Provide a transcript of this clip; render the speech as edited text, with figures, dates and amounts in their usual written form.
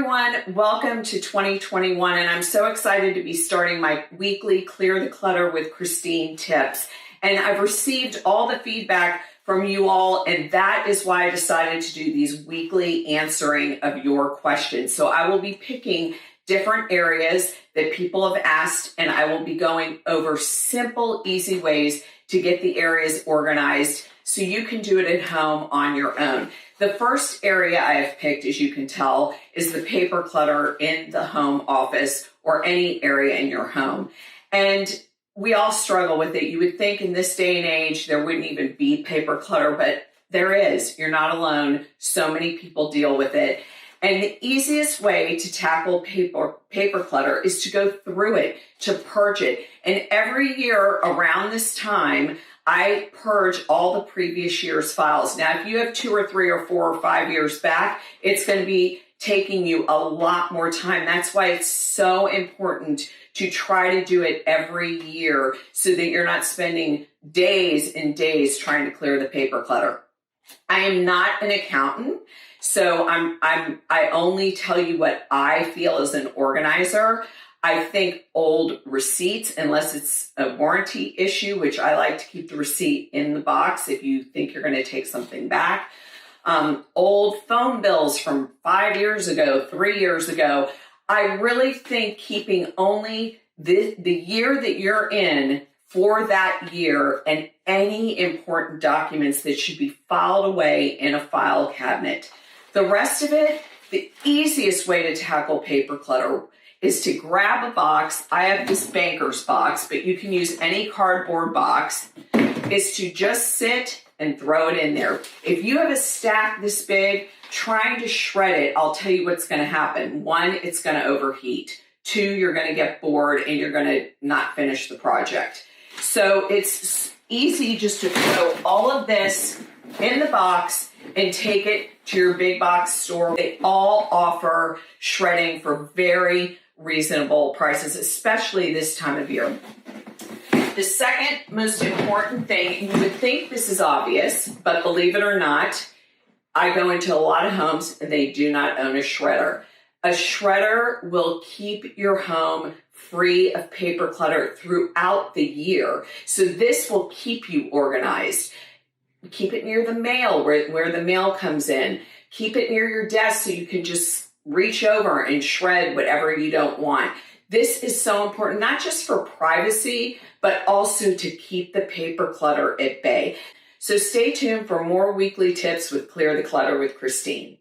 everyone, welcome to 2021, and I'm so excited to be starting my weekly Clear the Clutter with Christine tips. And I've received all the feedback from you all, and that is why I decided to do these weekly answering of your questions. So I will be picking different areas that people have asked, and I will be going over simple, easy ways to get the areas organized so you can do it at home on your own. The first area I have picked, as you can tell, is the paper clutter in the home office or any area in your home. And we all struggle with it. You would think in this day and age there wouldn't even be paper clutter, but there is. You're not alone. So many people deal with it. And the easiest way to tackle paper clutter is to go through it, to purge it. And every year around this time, I purge all the previous year's files. Now, if you have 2 or 3 or 4 or 5 years back, it's going to be taking you a lot more time. That's why it's so important to try to do it every year so that you're not spending days and days trying to clear the paper clutter. I am not an accountant, so I only tell you what I feel as an organizer. I think old receipts, unless it's a warranty issue, which I like to keep the receipt in the box if you think you're going to take something back. Old phone bills from 5 years ago, 3 years ago. I really think keeping only the year that you're in for that year and any important documents that should be filed away in a file cabinet. The rest of it, the easiest way to tackle paper clutter is to grab a box. I have this banker's box, but you can use any cardboard box, is to just sit and throw it in there. If you have a stack this big, trying to shred it, I'll tell you what's going to happen. 1, it's going to overheat. 2, you're going to get bored and you're going to not finish the project. So it's easy just to throw all of this in the box and take it to your big box store. They all offer shredding for very reasonable prices, especially this time of year. The second most important thing, you would think this is obvious, but believe it or not, I go into a lot of homes and they do not own a shredder. A shredder will keep your home free of paper clutter throughout the year. So this will keep you organized. Keep it near the mail, where the mail comes in. Keep it near your desk so you can just reach over and shred whatever you don't want. This is so important, not just for privacy, but also to keep the paper clutter at bay. So stay tuned for more weekly tips with Clear the Clutter with Christine.